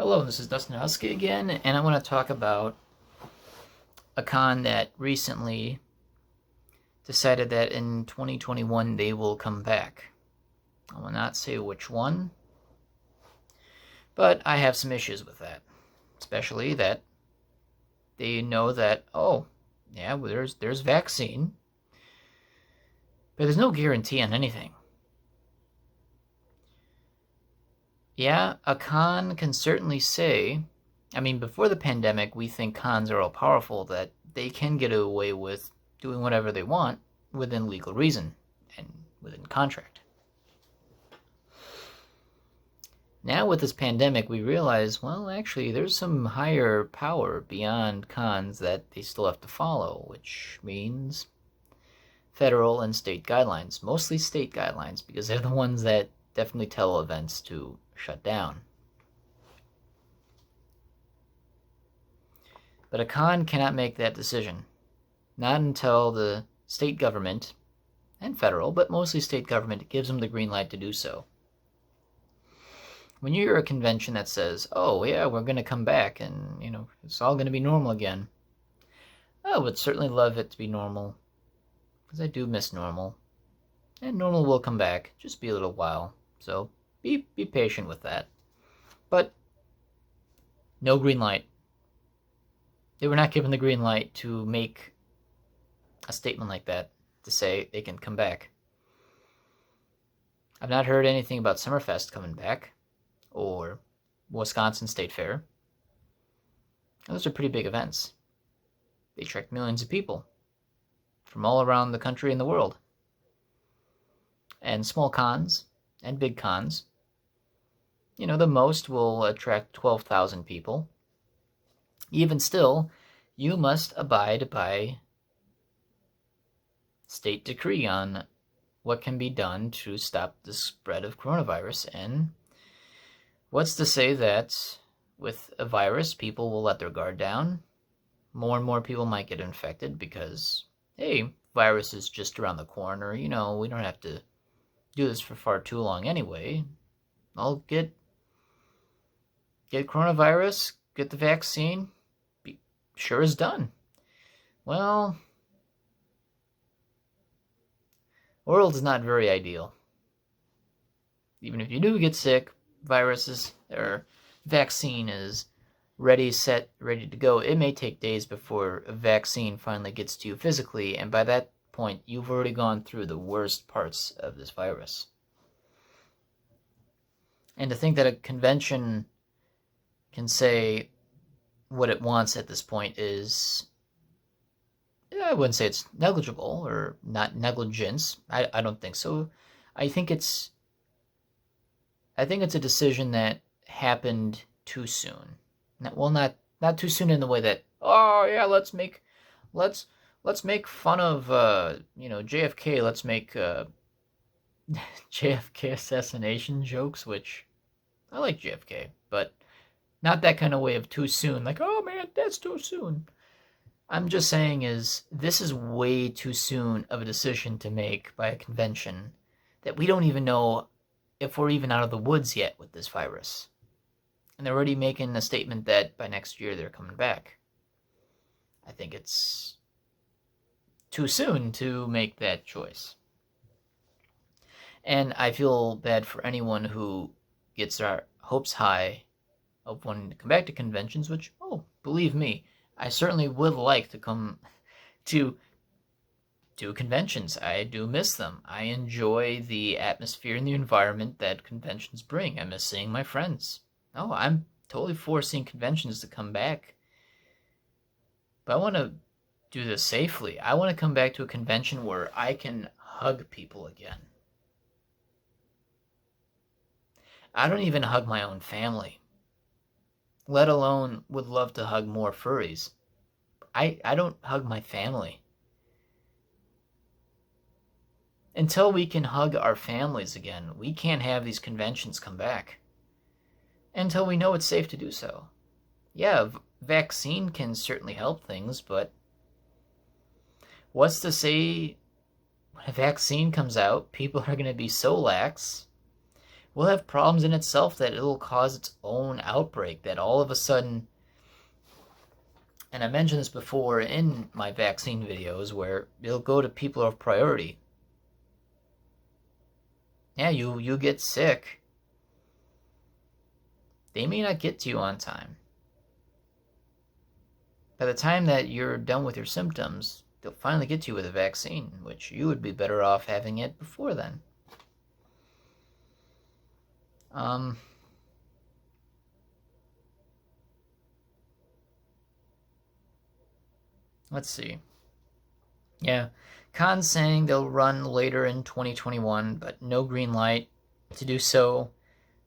Hello, this is Dustin DaHusky again, and I want to talk about a con that recently decided that in 2021 they will come back. I will not say which one, but I have some issues with that, especially that they know that, oh, yeah, well, there's vaccine, but there's no guarantee on anything. Yeah, a con can certainly say, before the pandemic, we think cons are all powerful, that they can get away with doing whatever they want within legal reason and within contract. Now with this pandemic, we realize, well, actually, there's some higher power beyond cons that they still have to follow, which means federal and state guidelines, mostly state guidelines, because they're the ones that definitely tell events to shut down. But a con cannot make that decision. Not until the state government, and federal, but mostly state government, gives them the green light to do so. When you're a convention that says, oh yeah, we're going to come back and, it's all going to be normal again, I would certainly love it to be normal, because I do miss normal. And normal will come back, just be a little while. So be patient with that. But no green light. They were not given the green light to make a statement like that, to say they can come back. I've not heard anything about Summerfest coming back, or Wisconsin State Fair. Those are pretty big events. They attract millions of people from all around the country and the world. And small cons and big cons, the most will attract 12,000 people. Even still, you must abide by state decree on what can be done to stop the spread of coronavirus. And what's to say that with a virus, people will let their guard down? More and more people might get infected because, hey, virus is just around the corner. We don't have to do this for far too long anyway. I'll get coronavirus, get the vaccine, be sure as done. Well, world is not very ideal. Even if you do get sick, viruses or vaccine is ready to go. It may take days before a vaccine finally gets to you physically, and by that point, you've already gone through the worst parts of this virus. And to think that a convention can say what it wants at this point is, I wouldn't say it's negligible or not negligence. I don't think so. I think it's a decision that happened too soon. Not too soon in the way that, oh yeah, let's make fun of JFK. Let's make JFK assassination jokes, which I like JFK, but not that kind of way of too soon. Like, oh man, that's too soon. I'm just saying this is way too soon of a decision to make by a convention that we don't even know if we're even out of the woods yet with this virus. And they're already making a statement that by next year they're coming back. I think it's too soon to make that choice. And I feel bad for anyone who gets their hopes high of wanting to come back to conventions, which, oh, believe me, I certainly would like to come to conventions. I do miss them. I enjoy the atmosphere and the environment that conventions bring. I miss seeing my friends. No, I'm totally for seeing conventions to come back. But I want to do this safely. I want to come back to a convention where I can hug people again. I don't even hug my own family, let alone would love to hug more furries. I don't hug my family. Until we can hug our families again, we can't have these conventions come back. Until we know it's safe to do so. Yeah, vaccine can certainly help things, but what's to say when a vaccine comes out, people are going to be so lax, will have problems in itself that it'll cause its own outbreak, that all of a sudden, and I mentioned this before in my vaccine videos, where it'll go to people of priority. Yeah, you get sick. They may not get to you on time. By the time that you're done with your symptoms, they'll finally get to you with a vaccine, which you would be better off having it before then. Let's see. Yeah, Khan's saying they'll run later in 2021, but no green light to do so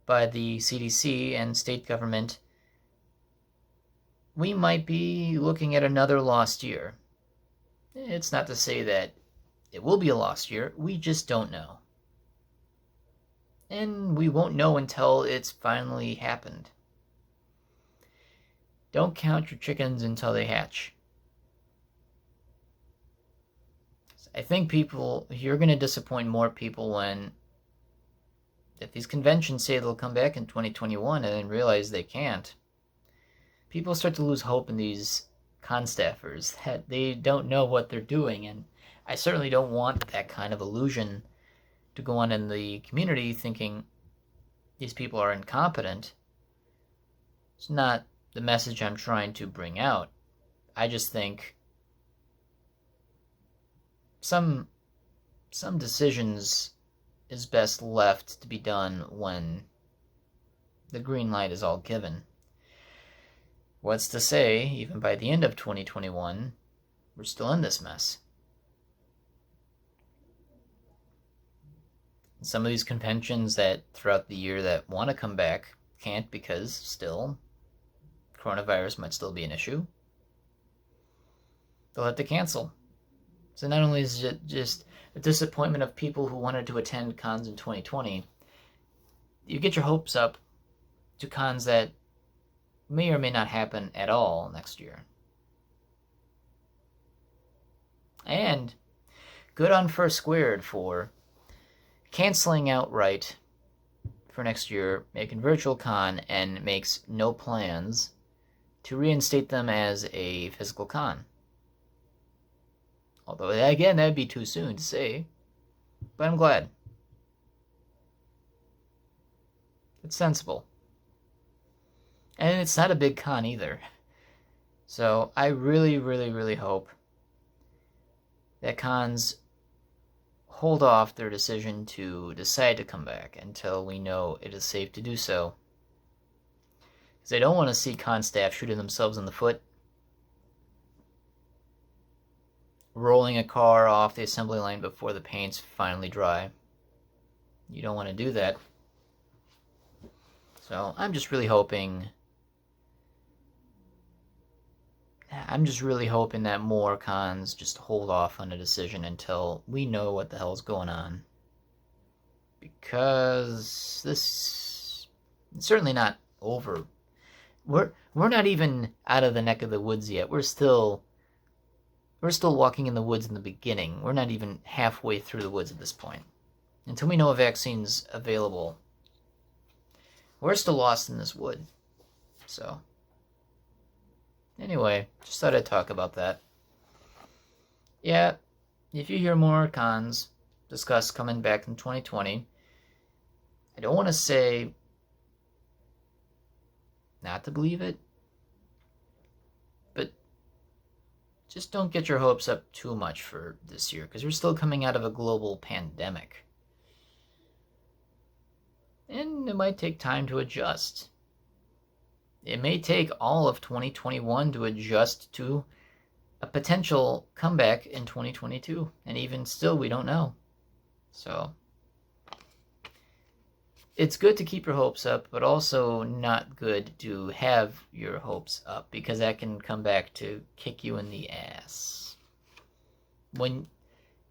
by the CDC and state government. We might be looking at another lost year. It's not to say that it will be a lost year, we just don't know. And we won't know until it's finally happened. Don't count your chickens until they hatch. I think you're going to disappoint more people when, if these conventions say they'll come back in 2021 and then realize they can't, people start to lose hope in these con staffers that they don't know what they're doing. And I certainly don't want that kind of illusion to go on in the community, thinking these people are incompetent. It's not the message I'm trying to bring out. I just think some decisions is best left to be done when the green light is all given. What's to say, even by the end of 2021, we're still in this mess. Some of these conventions that throughout the year that want to come back can't because still coronavirus might still be an issue. They'll have to cancel. So not only is it just a disappointment of people who wanted to attend cons in 2020, you get your hopes up to cons that may or may not happen at all next year. And good on First Squared for canceling outright for next year, making virtual con, and makes no plans to reinstate them as a physical con. Although, again, that'd be too soon to say. But I'm glad. It's sensible. And it's not a big con either. So I really, really, really hope that cons hold off their decision to decide to come back until we know it is safe to do so. Because I don't want to see con staff shooting themselves in the foot, rolling a car off the assembly line before the paint's finally dry. You don't want to do that. So I'm just really hoping that more cons just hold off on a decision until we know what the hell's going on. Because this is certainly not over. We're not even out of the neck of the woods yet. We're still walking in the woods in the beginning. We're not even halfway through the woods at this point. Until we know a vaccine's available, we're still lost in this wood. So, anyway, just thought I'd talk about that. Yeah, if you hear more cons discuss coming back in 2020, I don't want to say not to believe it, but just don't get your hopes up too much for this year, because we're still coming out of a global pandemic. And it might take time to adjust. It may take all of 2021 to adjust to a potential comeback in 2022. And even still, we don't know. So, it's good to keep your hopes up, but also not good to have your hopes up, because that can come back to kick you in the ass.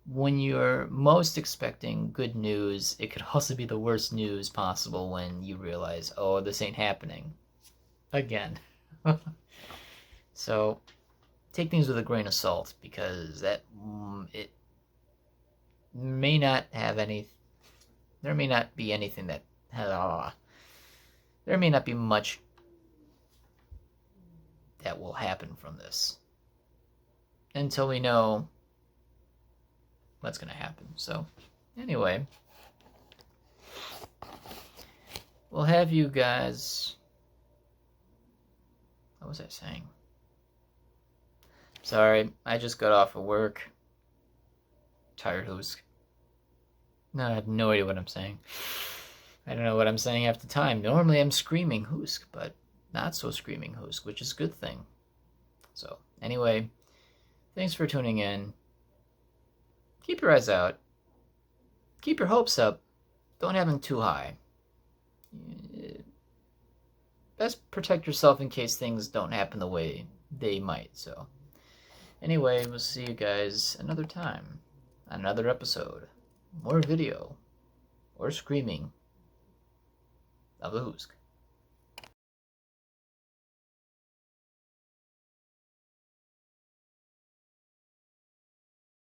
When you're most expecting good news, it could also be the worst news possible when you realize, oh, this ain't happening again. So take things with a grain of salt, because it may not have there may not be anything that there may not be much that will happen from this until we know what's going to happen. So, anyway, we'll have you guys... What was I saying? Sorry, I just got off of work. Tired Husk. No, I have no idea what I'm saying. I don't know what I'm saying half the time. Normally I'm screaming Husk, but not so screaming Husk, which is a good thing. So, anyway, thanks for tuning in. Keep your eyes out. Keep your hopes up. Don't have them too high. Best protect yourself in case things don't happen the way they might. So, anyway, we'll see you guys another time. Another episode. More video. Or screaming of the Husk.